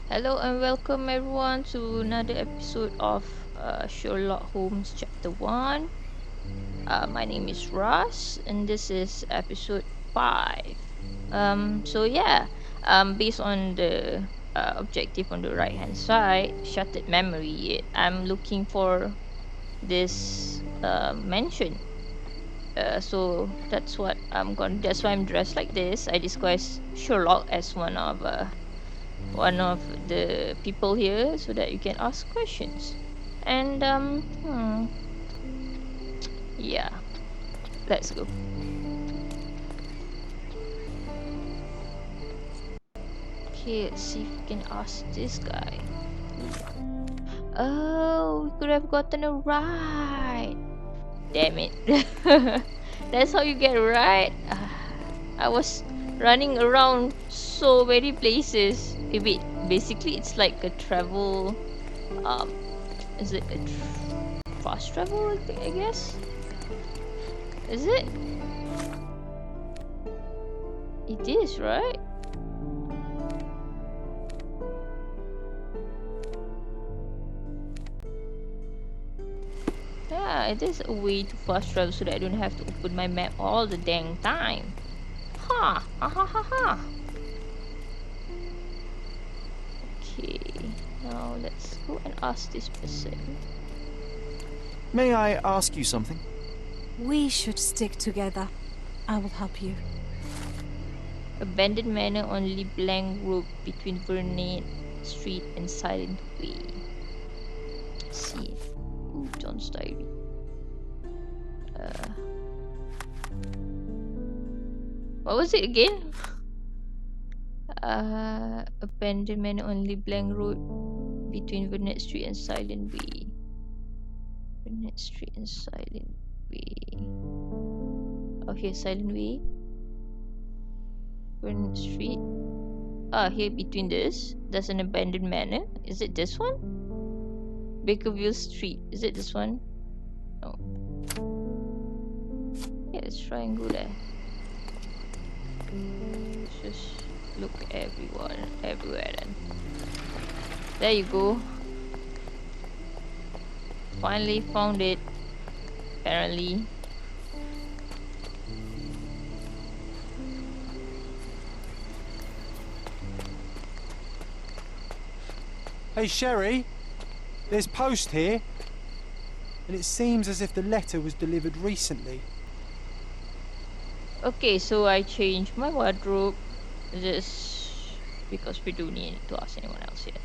Hello and welcome everyone to another episode of Sherlock Holmes Chapter 1. My name is Ross and this is episode 5. Based on the objective on the right hand side, shattered memory, I'm looking for this mansion. That's why I'm dressed like this. I disguise Sherlock as one of the people here so that you can ask questions. And yeah, let's go. Okay, let's see if we can ask this guy. Oh, we could have gotten a ride. Damn it. That's how you get right. I was running around so many places. Wait, basically it's like a travel um is it a fast travel I guess? Is it? It is, right? Yeah, it is a way to fast travel so that I don't have to open my map all the dang time. Ha! Ha ha ha ha! Okay, now let's go and ask this person. May I ask you something? We should stick together. I will help you. Abandoned manor on Le Blanc Road between Vernet Street and Silent Way. Let's see. Ooh, John's diary. What was it again? Abandoned manor on Le Blanc Road between Vernet Street and Silent Way. Vernet Street and Silent Way. Okay, Silent Way. Vernet Street. Here between this, there's an abandoned manor. Is it this one? Bakerville Street. Is it this one? No. Yeah, let's try and go there. Let's just look everywhere then. There you go. Finally found it. Apparently. Hey, Sherry, there's post here, and it seems as if the letter was delivered recently. Okay, so I changed my wardrobe just because we don't need to ask anyone else yet.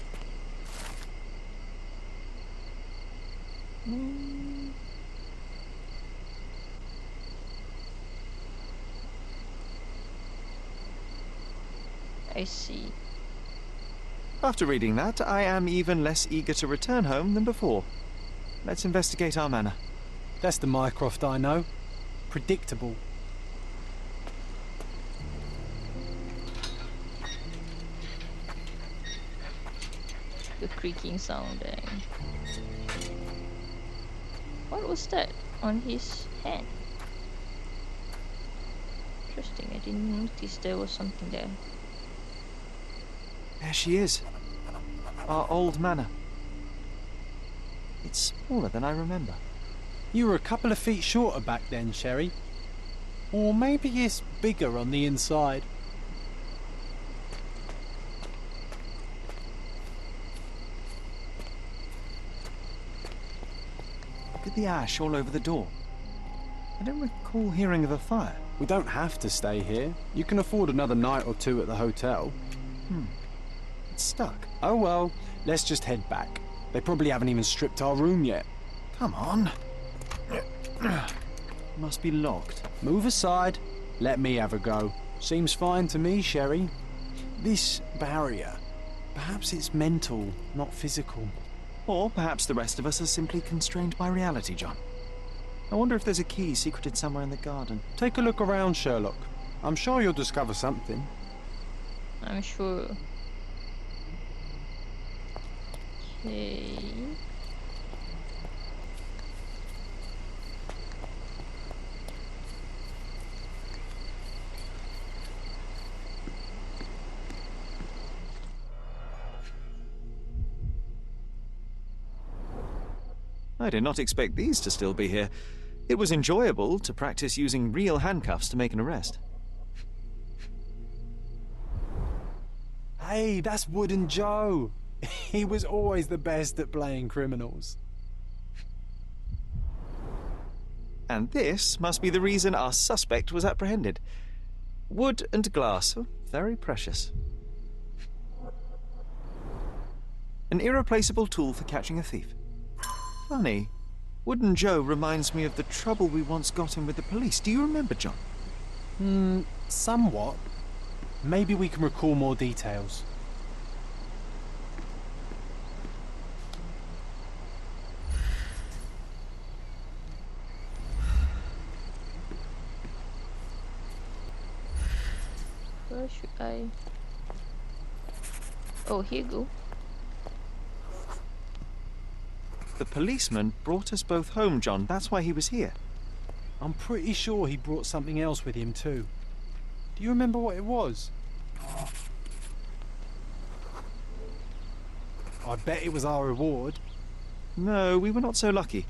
I see. After reading that, I am even less eager to return home than before. Let's investigate our manor. That's the Mycroft I know. Predictable. The creaking sound. What was that on his hand? Interesting, I didn't notice there was something there. There she is. Our old manor. It's smaller than I remember. You were a couple of feet shorter back then, Sherry. Or maybe it's bigger on the inside. Look at the ash all over the door. I don't recall hearing of a fire. We don't have to stay here. You can afford another night or two at the hotel. It's stuck. Oh well, let's just head back. They probably haven't even stripped our room yet. Come on. Must be locked. Move aside. Let me have a go. Seems fine to me, Sherry. This barrier. Perhaps it's mental, not physical. Or perhaps the rest of us are simply constrained by reality, John. I wonder if there's a key secreted somewhere in the garden. Take a look around, Sherlock. I'm sure you'll discover something. I'm sure. Okay. I did not expect these to still be here. It was enjoyable to practice using real handcuffs to make an arrest. Hey, that's Wooden Joe. He was always the best at playing criminals. And this must be the reason our suspect was apprehended. Wood and glass, oh, very precious. An irreplaceable tool for catching a thief. Funny, Wooden Joe reminds me of the trouble we once got in with the police. Do you remember, John? Somewhat. Maybe we can recall more details. Where should I? Oh, here you go. The policeman brought us both home, John. That's why he was here. I'm pretty sure he brought something else with him too. Do you remember what it was? I bet it was our reward. No, we were not so lucky.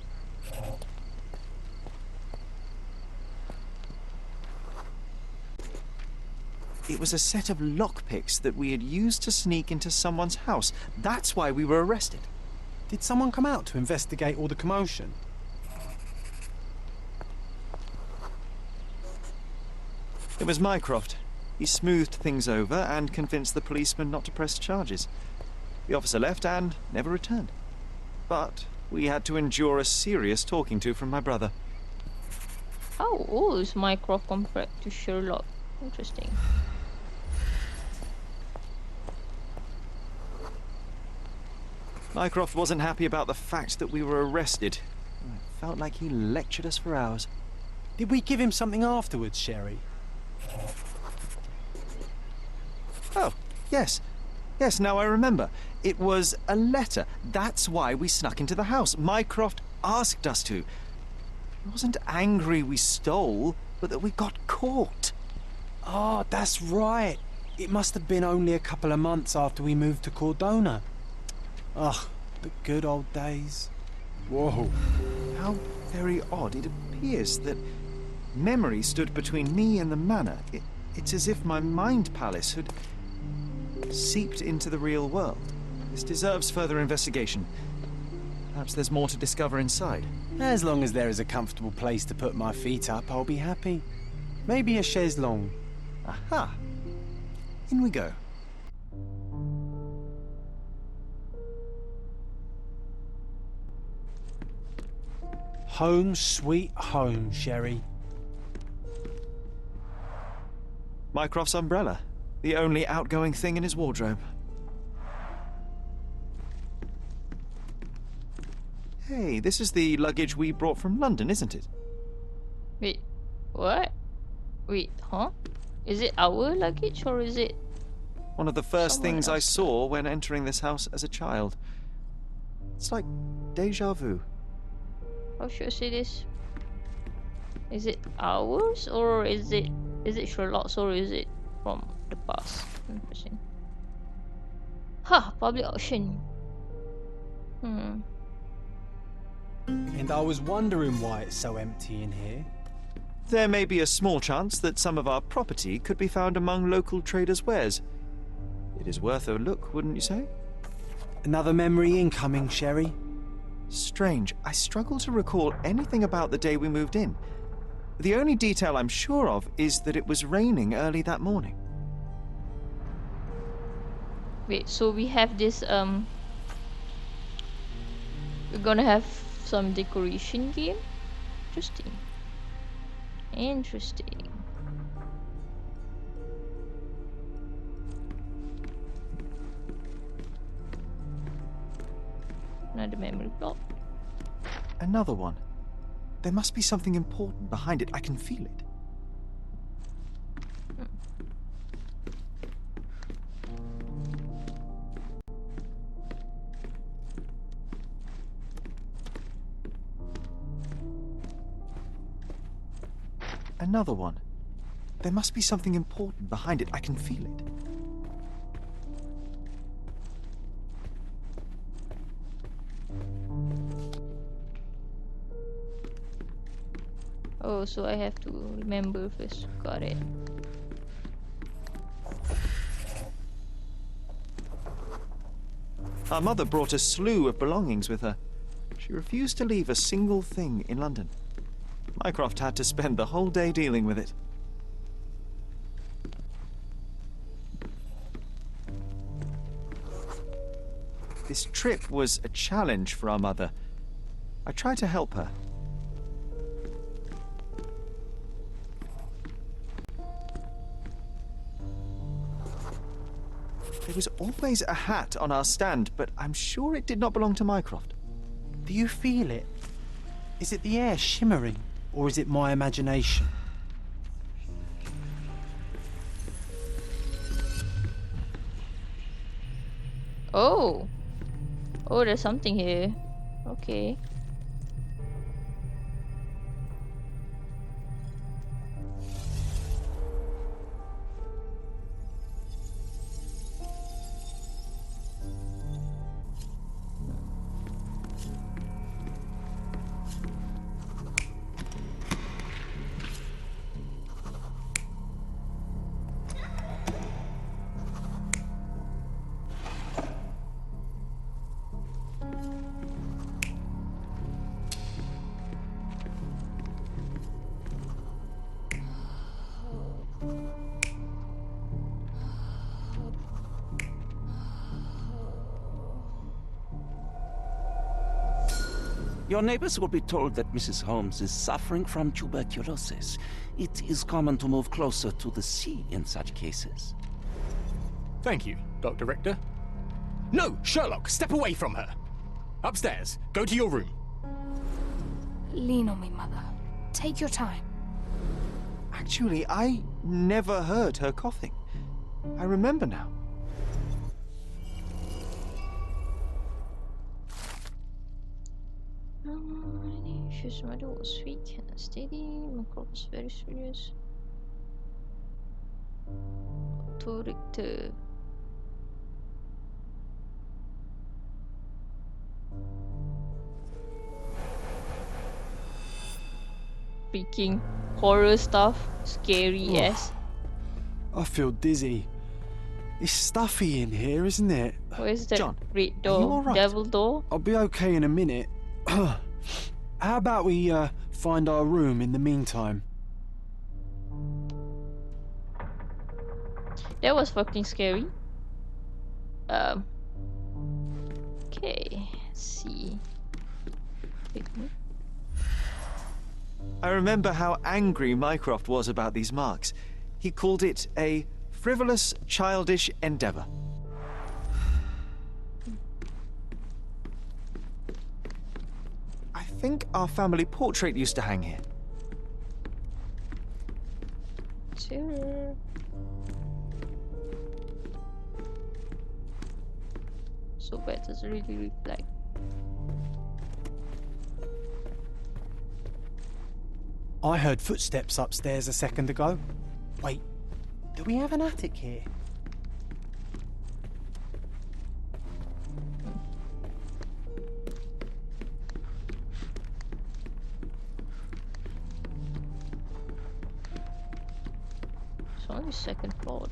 It was a set of lockpicks that we had used to sneak into someone's house. That's why we were arrested. Did someone come out to investigate all the commotion? It was Mycroft. He smoothed things over and convinced the policeman not to press charges. The officer left and never returned. But we had to endure a serious talking to from my brother. How old is Mycroft compared to Sherlock? Interesting. Mycroft wasn't happy about the fact that we were arrested. It felt like he lectured us for hours. Did we give him something afterwards, Sherry? Oh, yes. Yes, now I remember. It was a letter. That's why we snuck into the house. Mycroft asked us to. He wasn't angry we stole, but that we got caught. Oh, that's right. It must have been only a couple of months after we moved to Cordona. Ugh, the good old days. Whoa. How very odd. It appears that memory stood between me and the manor. It's as if my mind palace had seeped into the real world. This deserves further investigation. Perhaps there's more to discover inside. As long as there is a comfortable place to put my feet up, I'll be happy. Maybe a chaise longue. Aha! In we go. Home sweet home, Sherry. Mycroft's umbrella. The only outgoing thing in his wardrobe. Hey, this is the luggage we brought from London, isn't it? Wait, what? Wait, huh? Is it our luggage or is it One of the first someone things I else? saw when entering this house as a child. It's like deja vu. How should I say this? Is it ours or is it Sherlock's or is it from the past? Interesting. Ha! Public auction. And I was wondering why it's so empty in here. There may be a small chance that some of our property could be found among local traders' wares. It is worth a look, wouldn't you say? Another memory incoming, Sherry. Strange. I struggle to recall anything about the day we moved in. The only detail I'm sure of is that it was raining early that morning. Wait, so we have this we're gonna have some decoration game? Interesting. Interesting. Another memory block. Another one. There must be something important behind it. I can feel it. Another one. There must be something important behind it. I can feel it. Oh, so I have to remember first. Got it. Our mother brought a slew of belongings with her. She refused to leave a single thing in London. Mycroft had to spend the whole day dealing with it. This trip was a challenge for our mother. I tried to help her. There was always a hat on our stand, but I'm sure it did not belong to Mycroft. Do you feel it? Is it the air shimmering, or is it my imagination? Oh! Oh, there's something here. Okay. Your neighbors will be told that Mrs. Holmes is suffering from tuberculosis. It is common to move closer to the sea in such cases. Thank you, Dr. Richter. No, Sherlock, step away from her. Upstairs, go to your room. Lean on me, Mother. Take your time. Actually, I never heard her coughing. I remember now. His mother was weak and unsteady. Mycroft was very serious. Authority. Freaking horror stuff. Scary, yes. I feel dizzy. It's stuffy in here, isn't it? Where's that John, red are you door? all right? Devil door? I'll be okay in a minute. How about we find our room in the meantime? That was fucking scary. Okay, let's see. I remember how angry Mycroft was about these marks. He called it a frivolous, childish endeavor. I think our family portrait used to hang here. Sure. So bad, does really reflect. I heard footsteps upstairs a second ago. Wait, do we have an attic here? It's only second floor.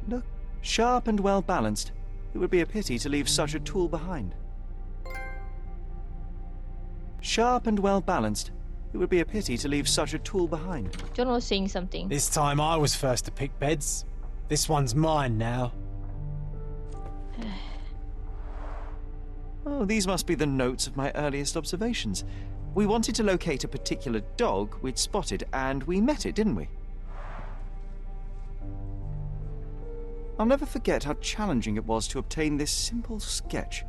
Look, sharp and well balanced. It would be a pity to leave such a tool behind. Sharp and well balanced. It would be a pity to leave such a tool behind. John was saying something. This time I was first to pick beds. This one's mine now. Oh, these must be the notes of my earliest observations. We wanted to locate a particular dog we'd spotted, and we met it, didn't we? I'll never forget how challenging it was to obtain this simple sketch.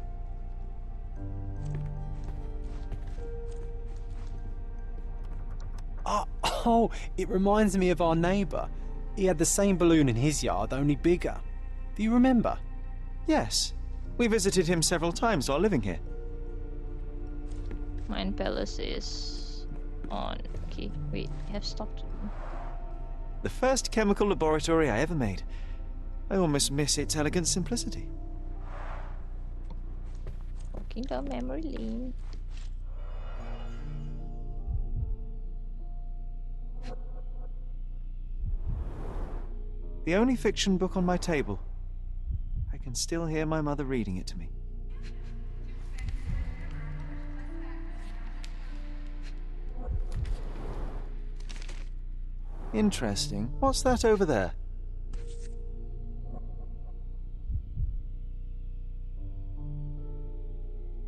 Oh, it reminds me of our neighbour. He had the same balloon in his yard, only bigger. Do you remember? Yes, we visited him several times while living here. Mine Palace is on. Okay, wait, I have stopped. The first chemical laboratory I ever made. I almost miss its elegant simplicity. Walking down memory lane. The only fiction book on my table. I can still hear my mother reading it to me. Interesting. What's that over there?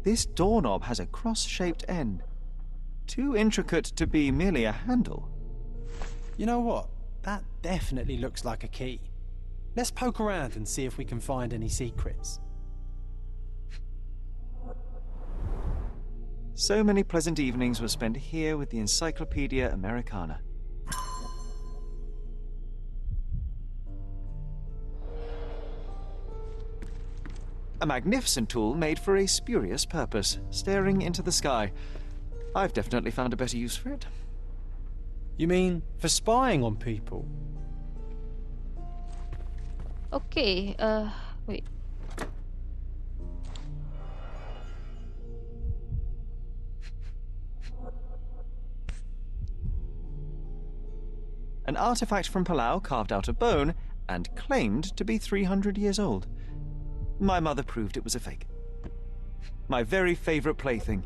This doorknob has a cross-shaped end. Too intricate to be merely a handle. You know what? That definitely looks like a key. Let's poke around and see if we can find any secrets. So many pleasant evenings were spent here with the Encyclopedia Americana. A magnificent tool made for a spurious purpose, staring into the sky. I've definitely found a better use for it. You mean for spying on people? Okay, wait. An artifact from Palau carved out of bone and claimed to be 300 years old. My mother proved it was a fake. My very favorite plaything.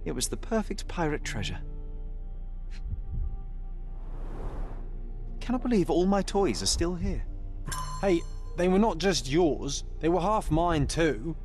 It was the perfect pirate treasure. Cannot believe all my toys are still here. Hey, they were not just yours, they were half mine too.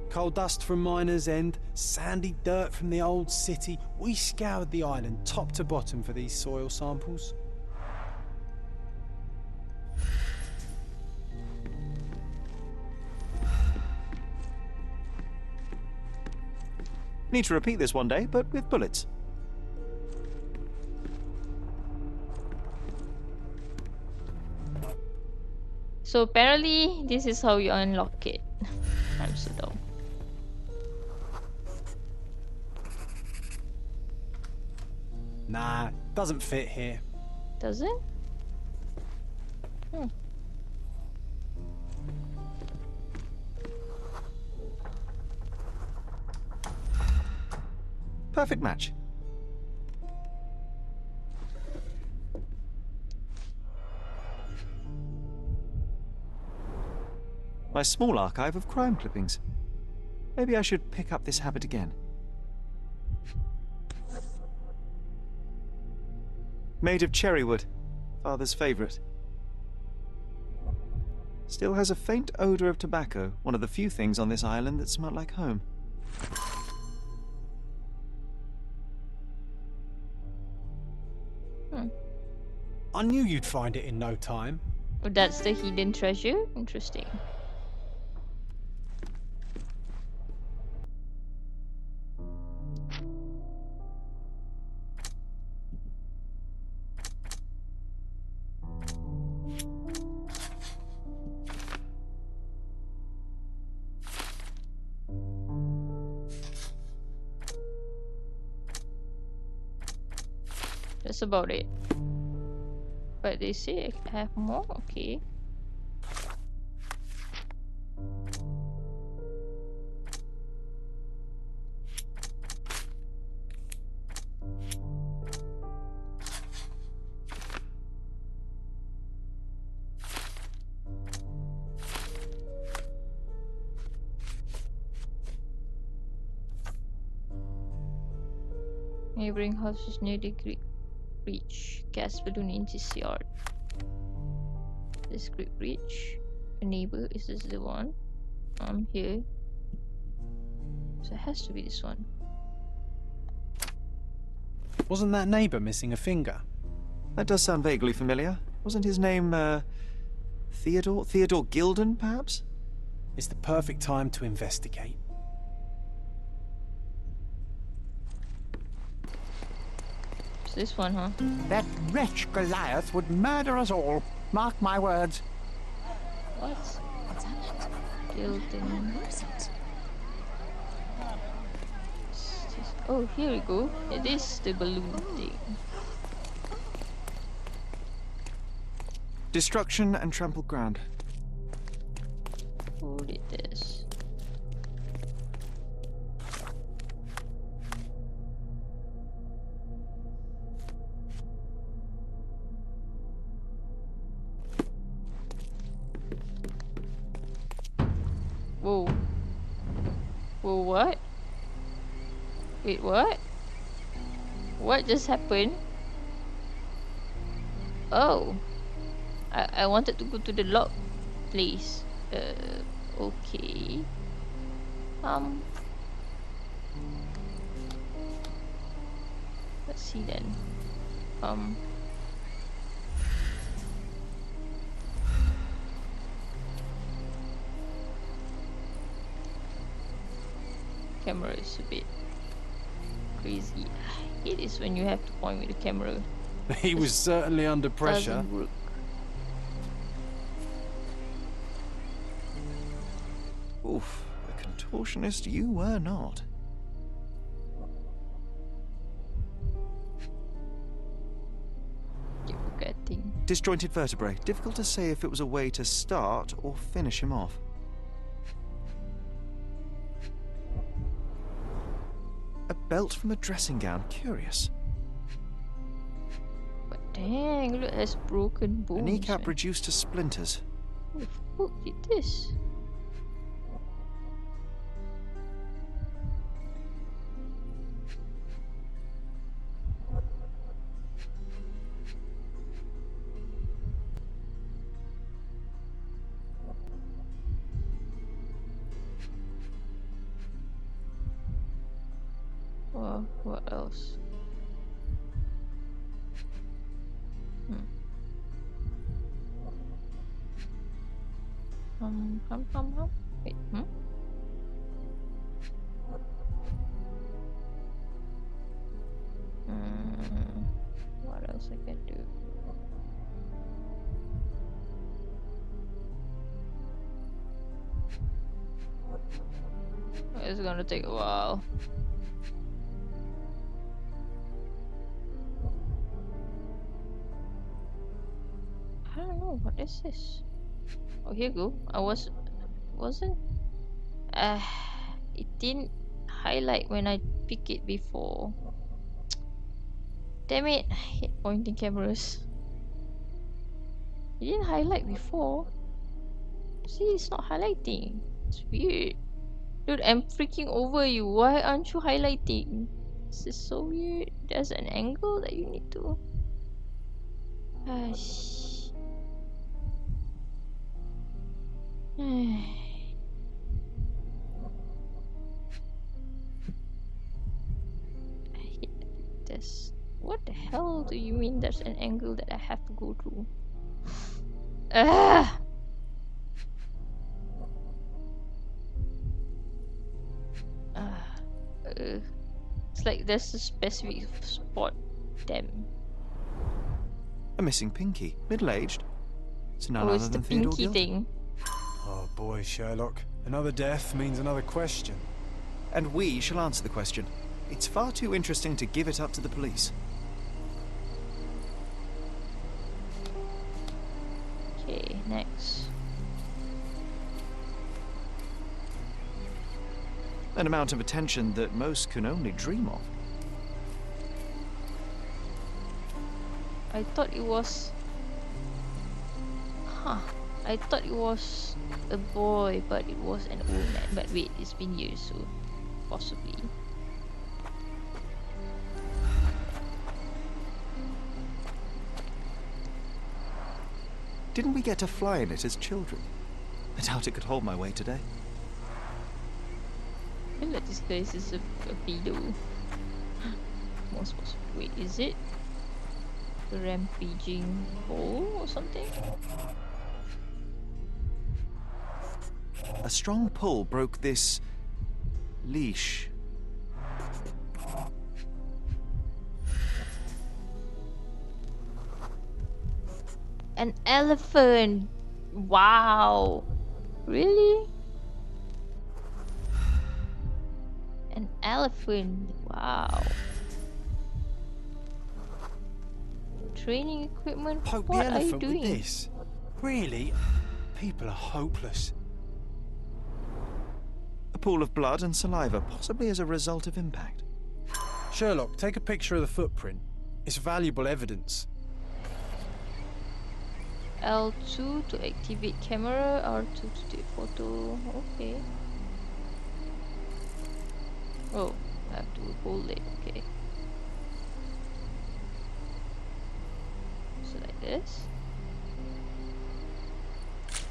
Coal dust from Miner's End, sandy dirt from the old city. We scoured the island top to bottom for these soil samples. Need to repeat this one day, but with bullets. So apparently this is how you unlock it. I'm so dumb. Nah, doesn't fit here. Does it? Hmm. Perfect match. My small archive of crime clippings. Maybe I should pick up this habit again. Made of cherry wood, Father's favourite. Still has a faint odour of tobacco, one of the few things on this island that smell like home. I knew you'd find it in no time. Oh, that's the hidden treasure? Interesting. That's about it. But they say I have more? Okay. Neighboring houses near the Greek Reach. Gas balloon in this yard. This Greek Reach. A neighbor, is this the one? I'm here. So it has to be this one. Wasn't that neighbour missing a finger? That does sound vaguely familiar. Wasn't his name, Theodore? Theodore Gilden, perhaps? It's the perfect time to investigate. It's this one, huh? That wretch Goliath would murder us all. Mark my words. What? Gilden. Oh, here we go. It is the balloon thing. Destruction and trampled ground. Who did this? Whoa. Whoa, what? Wait, what? What just happened? Oh. I wanted to go to the lock place. Okay. Let's see then. Camera is a bit crazy. It is when you have to point with the camera. He was certainly under pressure. Doesn't work. Oof, a contortionist you were not. Keep forgetting. Disjointed vertebrae. Difficult to say if it was a way to start or finish him off. A belt from a dressing gown. Curious. But dang, look, it has broken bones. A kneecap man. reduced to splinters. Who the fuck did this? Well, what else? Wait, what else I can do? It's gonna take a while. I don't know, what is this? Oh, here you go. Wasn't? It didn't highlight when I pick it before. Damn it, I hate pointing cameras. It didn't highlight before. See, it's not highlighting. It's weird. Dude, I'm freaking over you. Why aren't you highlighting? This is so weird. There's an angle that you need to... Gosh. I hate this. What the hell do you mean there's an angle that I have to go through? Ah! It's like there's a specific spot. Damn. A missing pinky. Middle-aged. It's none Oh, other it's the than Theodore pinky Gilder. thing. Oh boy, Sherlock. Another death means another question. And we shall answer the question. It's far too interesting to give it up to the police. Okay, next. An amount of attention that most can only dream of. I thought it was... Huh. I thought it was a boy, but it was an old man. But wait, it's been years, so possibly. Didn't we get to fly in it as children? I doubt it could hold my weight today. I feel like this guy is a pedo. Most possibly. Wait, is it a rampaging bull or something? A strong pull broke this leash. An elephant! Wow! Really? An elephant! Wow. Training equipment? Poke What the are you elephant with doing? this? Really? People are hopeless. A pool of blood and saliva, possibly as a result of impact. Sherlock, take a picture of the footprint. It's valuable evidence. L2 to activate camera, R2 to take photo. Okay. Oh, I have to hold it. Okay. So like this.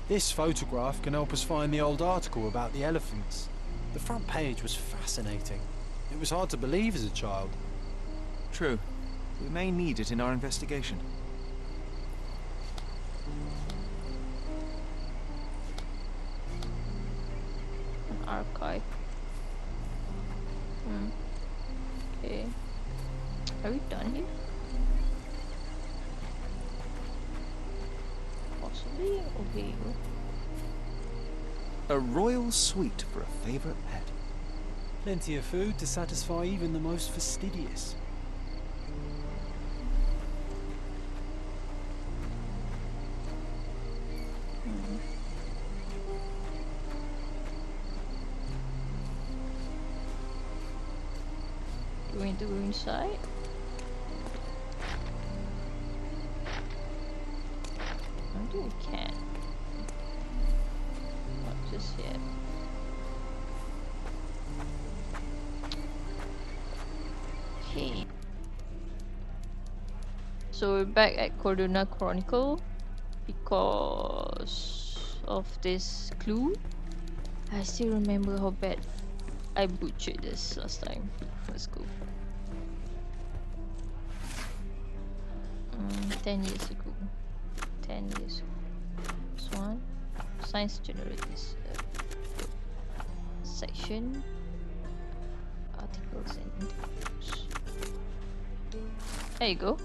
This photograph can help us find the old article about the elephants. The front page was fascinating. It was hard to believe as a child. True. We may need it in our investigation. An archive. Okay. Are we done here? Possibly. Okay. A royal suite for a favourite pet. Plenty of food to satisfy even the most fastidious. Do we need to go inside? I don't think we can. Not just yet. Okay. So we're back at Cordona Chronicle because of this clue. I still remember how bad I butchered this last time. Let's go. 10 years ago. 10 years ago. This one. Science generators. Section. Articles and interviews. There you go.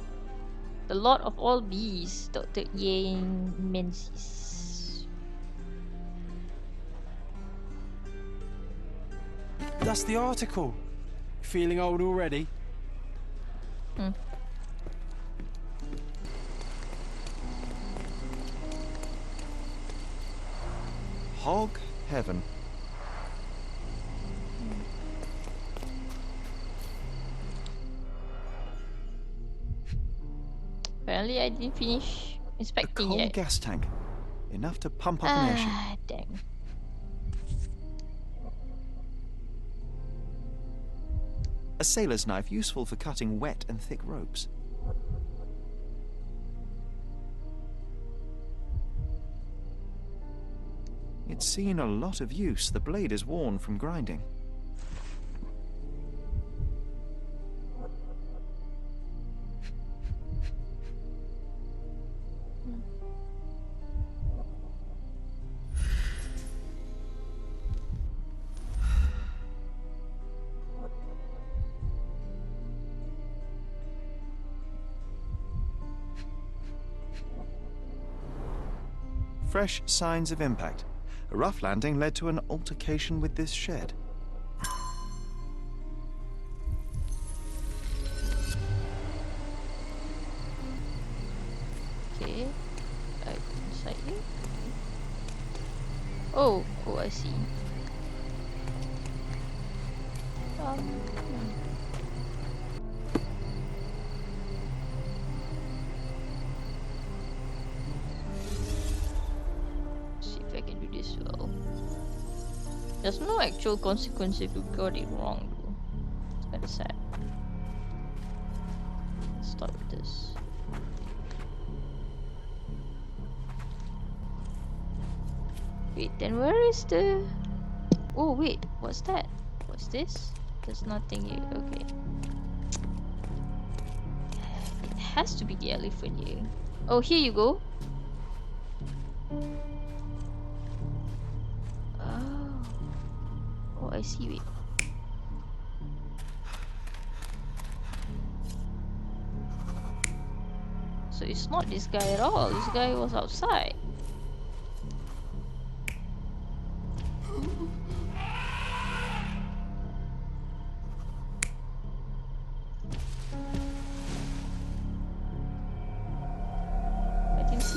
The Lord of all bees, Dr. Yang Menzies. That's the article. Feeling old already? Hog heaven. Apparently I didn't finish A inspecting coal yet. gas tank. Enough to pump up an airship. Ah, dang. A sailor's knife useful for cutting wet and thick ropes. It's seen a lot of use. The blade is worn from grinding. Fresh signs of impact. A rough landing led to an altercation with this shed. Okay. Right inside here. Oh, I see. See if I can do this well. There's no actual consequence if you got it wrong, though. It's kinda sad. Let's start with this. Wait, then where is the... Oh, wait, what's that? What's this? There's nothing here, okay. It has to be the elephant here. Oh, here you go. Oh, I see, wait. So it's not this guy at all. This guy was outside.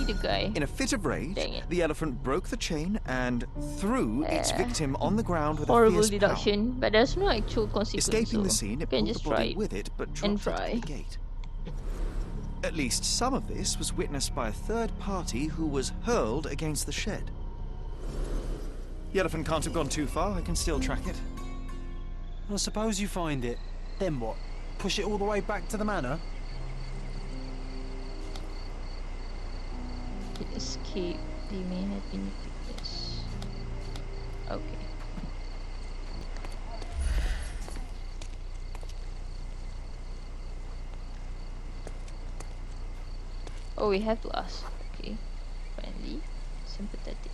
see the guy. In a fit of rage, Dang it. the elephant broke the chain and threw its victim on the ground with a Horrible fierce pound. deduction, but there's no actual consequence. Escaping the so scene, you it can pulled the just body try it with it, but and dropped it at the try. gate. At least some of this was witnessed by a third party who was hurled against the shed. The elephant can't have gone too far. I can still track it. Well, suppose you find it. Then what? Push it all the way back to the manor? It escaped. They may have been victims. Okay. Oh, we have to ask. Okay. Friendly. Sympathetic.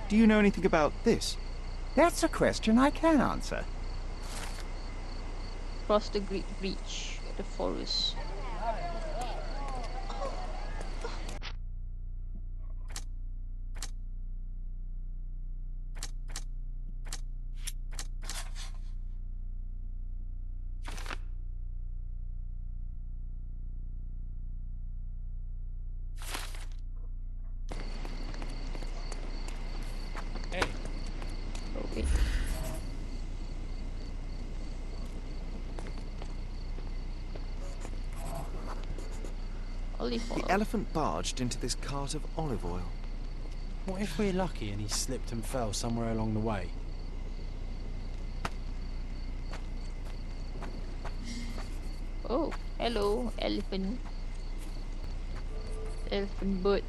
Do you know anything about this? That's a question I can answer. Cross the great breach. The forest. Oh, wait. Olive oil. The elephant barged into this cart of olive oil. What if we're lucky and he slipped and fell somewhere along the way? Oh, hello, elephant. Elephant butt.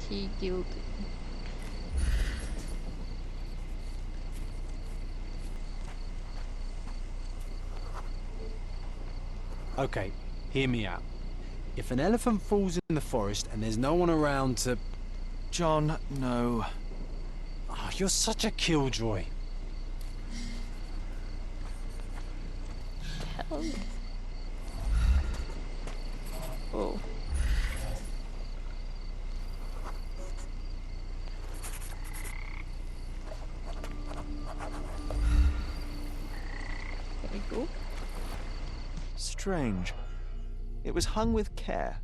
He gilded. Okay, hear me out. If an elephant falls in the forest and there's no one around to... John, no. Oh, you're such a killjoy. Hell. Oh. There we go. Strange. It was hung with care.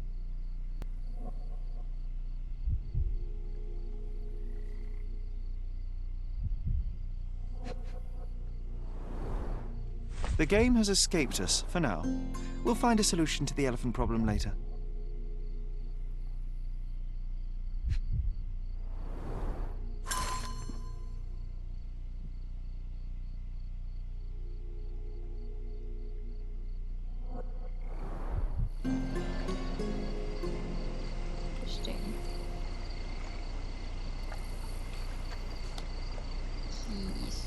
The game has escaped us for now. We'll find a solution to the elephant problem later. Interesting. Keys.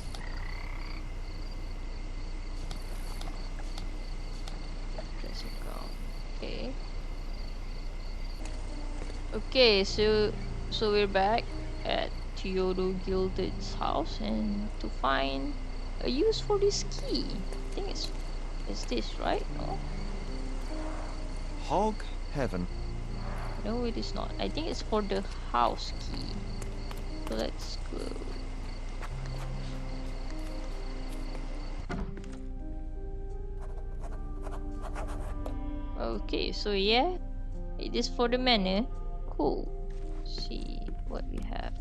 Dressing gown. Okay. Okay, so we're back at Theodore Gilded's house and to find a use for this key. I think it's this, right? No? Hog heaven. No, it is not. I think it's for the house key. So let's go. Okay, so yeah, it is for the manor. Cool. Let's see what we have.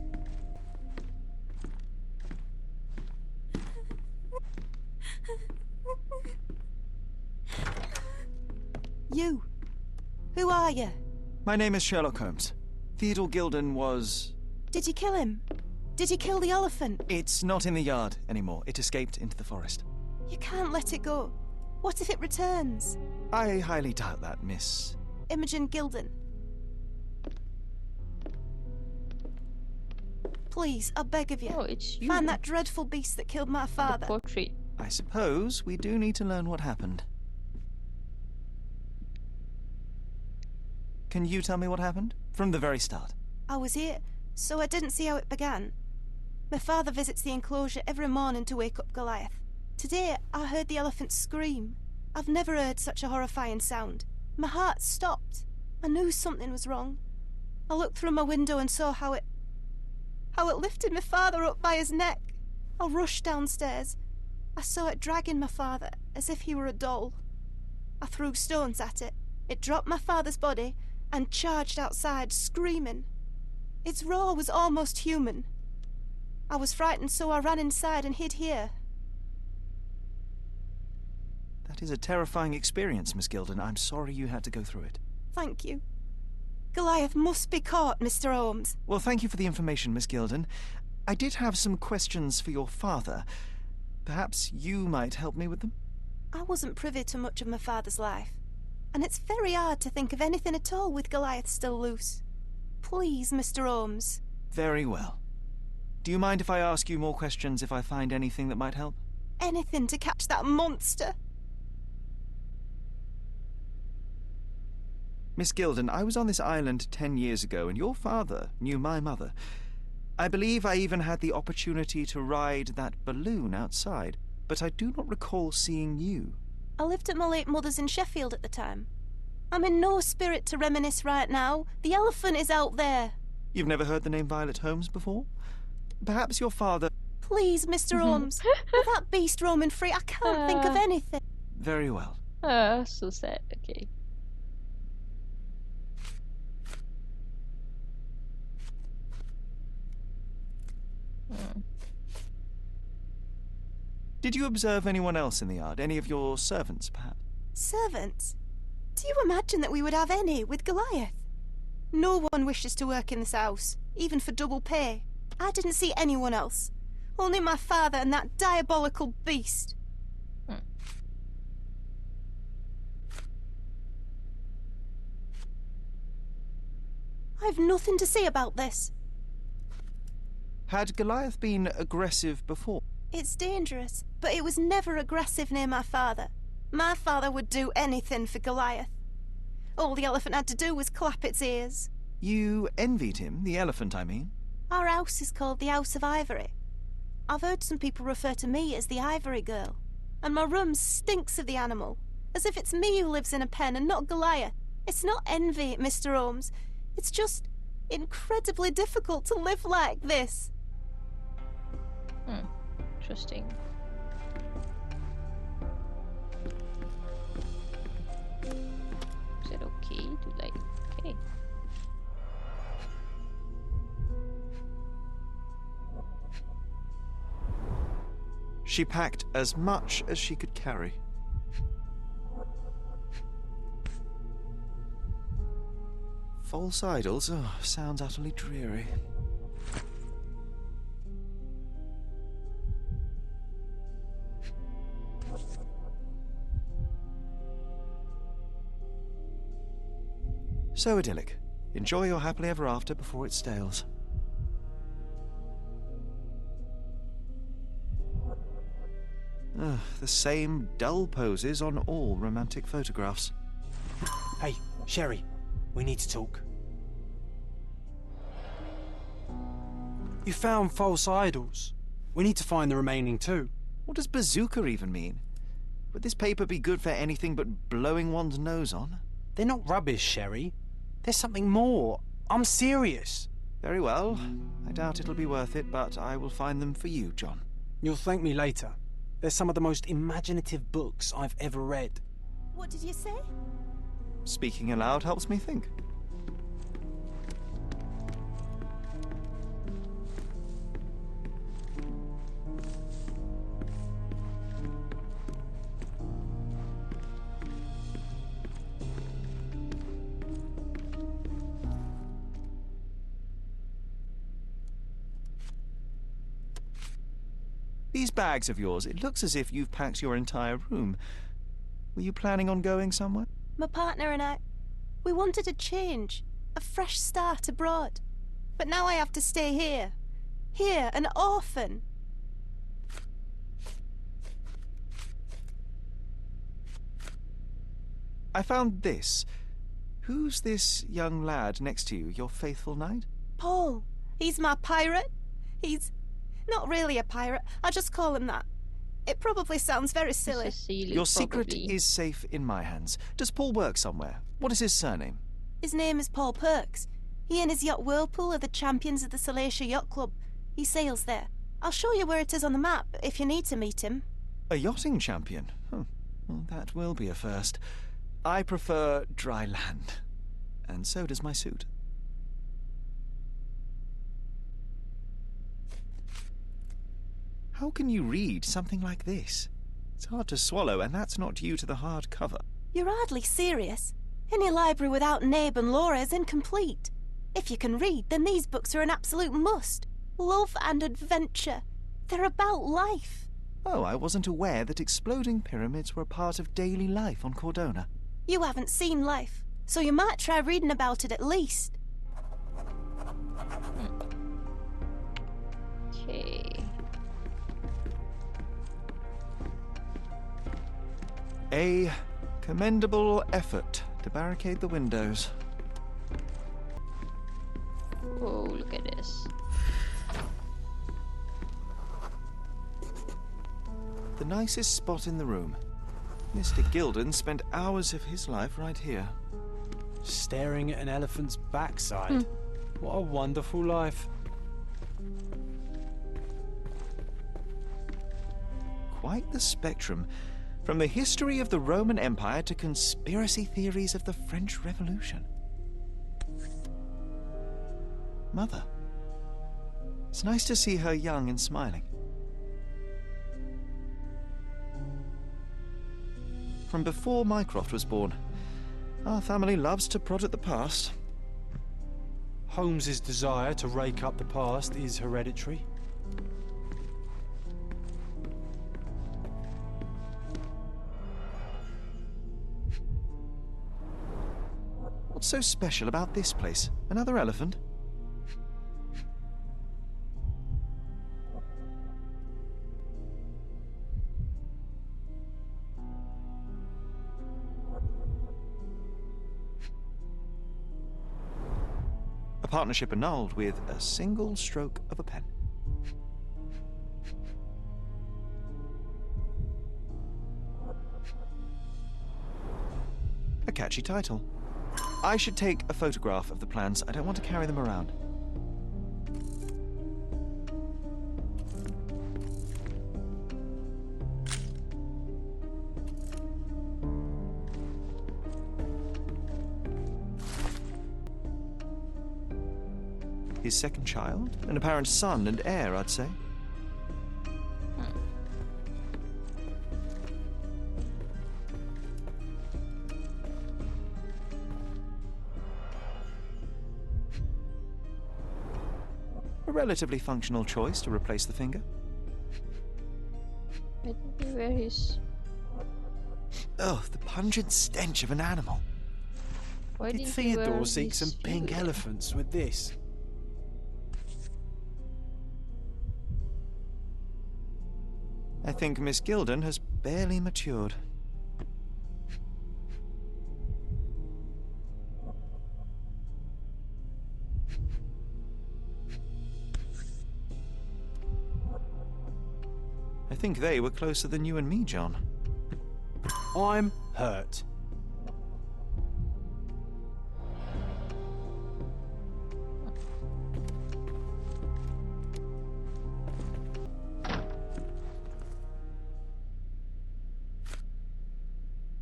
You! Who are you? My name is Sherlock Holmes. Theodore Gilden was... Did you kill him? Did you kill the elephant? It's not in the yard anymore. It escaped into the forest. You can't let it go. What if it returns? I highly doubt that, Miss... Imogen Gilden. Please, I beg of you. Oh, it's you. Find that dreadful beast that killed my The father. portrait. I suppose we do need to learn what happened. Can you tell me what happened? From the very start. I was here, so I didn't see how it began. My father visits the enclosure every morning to wake up Goliath. Today, I heard the elephant scream. I've never heard such a horrifying sound. My heart stopped. I knew something was wrong. I looked through my window and saw how how it lifted my father up by his neck. I rushed downstairs. I saw it dragging my father as if he were a doll. I threw stones at it. It dropped my father's body and charged outside, screaming. Its roar was almost human. I was frightened, so I ran inside and hid here. That is a terrifying experience, Miss Gilden. I'm sorry you had to go through it. Thank you. Goliath must be caught, Mr. Holmes. Well, thank you for the information, Miss Gilden. I did have some questions for your father. Perhaps you might help me with them? I wasn't privy to much of my father's life, and it's very hard to think of anything at all with Goliath still loose. Please, Mr. Holmes. Very well. Do you mind if I ask you more questions if I find anything that might help? Anything to catch that monster. Miss Gilden, I was on this island 10 years ago, and your father knew my mother. I believe I even had the opportunity to ride that balloon outside, but I do not recall seeing you. I lived at my late mother's in Sheffield at the time. I'm in no spirit to reminisce right now. The elephant is out there. You've never heard the name Violet Holmes before? Perhaps your father... Please, Mr. Holmes. With that beast roaming free, I can't think of anything. Very well. So sad. Okay. Did you observe anyone else in the yard? Any of your servants, perhaps? Servants? Do you imagine that we would have any with Goliath? No one wishes to work in this house, even for double pay. I didn't see anyone else. Only my father and that diabolical beast. I've nothing to say about this. Had Goliath been aggressive before? It's dangerous, but it was never aggressive near my father. My father would do anything for Goliath. All the elephant had to do was clap its ears. You envied him, the elephant, I mean? Our house is called the House of Ivory. I've heard some people refer to me as the Ivory Girl, and my room stinks of the animal, as if it's me who lives in a pen and not Goliath. It's not envy, Mr. Holmes. It's just incredibly difficult to live like this. Interesting. Is it okay to like... Okay. She packed as much as she could carry. False idols? Oh, sounds utterly dreary. So idyllic. Enjoy your happily ever after before it stales. The same dull poses on all romantic photographs. Hey, Sherry, we need to talk. You found false idols. We need to find the remaining two. What does bazooka even mean? Would this paper be good for anything but blowing one's nose on? They're not rubbish, Sherry. There's something more. I'm serious. Very well. I doubt it'll be worth it, but I will find them for you, John. You'll thank me later. They're some of the most imaginative books I've ever read. What did you say? Speaking aloud helps me think. These bags of yours, it looks as if you've packed your entire room. Were you planning on going somewhere? My partner and I, we wanted a change, a fresh start abroad. But now I have to stay here. Here, an orphan. I found this. Who's this young lad next to you, your faithful knight? Paul. He's my pirate. He's not really a pirate. I just call him that. It probably sounds very silly. Your secret is safe in my hands. Does Paul work somewhere? What is his surname? His name is Paul Perks. He and his yacht Whirlpool are the champions of the Salacia Yacht Club. He sails there. I'll show you where it is on the map if you need to meet him. A yachting champion? Well, that will be a first. I prefer dry land. And so does my suit. How can you read something like this? It's hard to swallow, and that's not due to the hard cover. You're hardly serious. Any library without Nabe and Laura is incomplete. If you can read, then these books are an absolute must. Love and adventure. They're about life. Oh, I wasn't aware that exploding pyramids were a part of daily life on Cordona. You haven't seen life, so you might try reading about it at least. Okay. A commendable effort to barricade the windows. Oh, look at this. The nicest spot in the room. Mr. Gilden spent hours of his life right here. Staring at an elephant's backside. What a wonderful life. Quite the spectrum. From the history of the Roman Empire to conspiracy theories of the French Revolution. Mother. It's nice to see her young and smiling. From before Mycroft was born, our family loves to prod at the past. Holmes's desire to rake up the past is hereditary. What's so special about this place? Another elephant? A partnership annulled with a single stroke of a pen. A catchy title. I should take a photograph of the plans. I don't want to carry them around. His second child? An apparent son and heir, I'd say. A relatively functional choice to replace the finger. I think where his. Oh, the pungent stench of an animal. Why Did didn't he wear Theodore seek his some pink shoe? elephants with this? I think Miss Gilden has barely matured. I think they were closer than you and me, John. I'm hurt.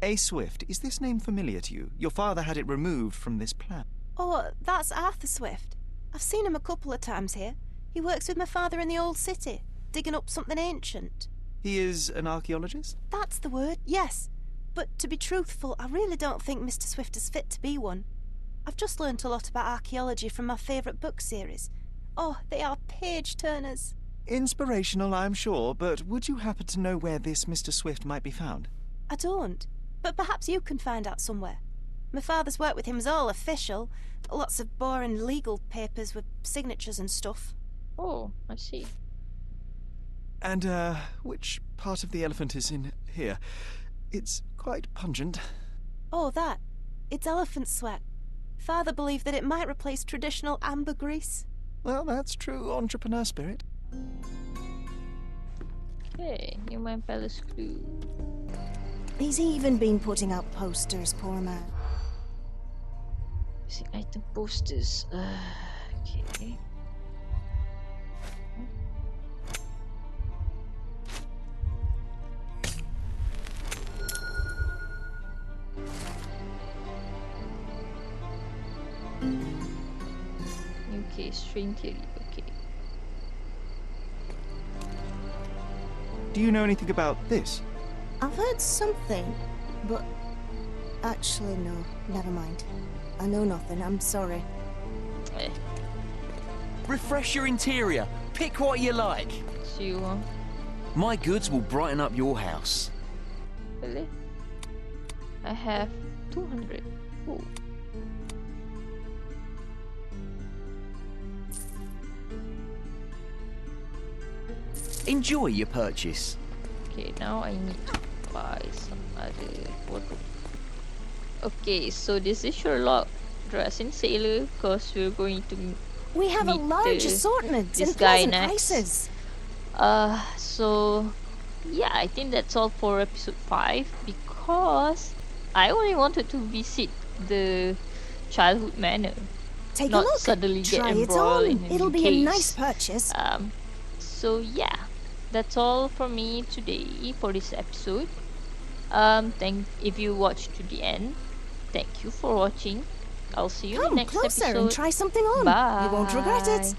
A. Swift, is this name familiar to you? Your father had it removed from this plan. Oh, that's Arthur Swift. I've seen him a couple of times here. He works with my father in the old city, digging up something ancient. He is an archaeologist? That's the word, yes. But to be truthful, I really don't think Mr. Swift is fit to be one. I've just learnt a lot about archaeology from my favourite book series. Oh, they are page-turners. Inspirational, I'm sure, but would you happen to know where this Mr. Swift might be found? I don't, but perhaps you can find out somewhere. My father's work with him is all official. Lots of boring legal papers with signatures and stuff. Oh, I see. And, which part of the elephant is in here? It's quite pungent. Oh, that. It's elephant sweat. Father believed that it might replace traditional ambergris. Well, that's true entrepreneur spirit. Okay, Human Palace clue. He's even been putting up posters, poor man. See item posters. Okay. string theory. Okay. Do you know anything about this? I've heard something, but actually no, never mind. I know nothing, I'm sorry. Eh, Refresh your interior. Pick what you like. so you want My goods will brighten up your house. really? I have 200. Oh. Enjoy your purchase. Okay, now I need to buy some other wardrobe. Okay, so this is Sherlock dressed in sailor because we're going to We have a meet large the- assortment this and guy pleasant next. prices. So yeah, I think that's all for episode 5 because I only wanted to visit the childhood manor, Take not a look. suddenly get Try it embroiled in on. a It'll new be a case. nice purchase. So yeah, that's all from me today for this episode. If you watched to the end, thank you for watching. I'll see you in Come the next closer episode. and try something on. Bye. You won't regret it.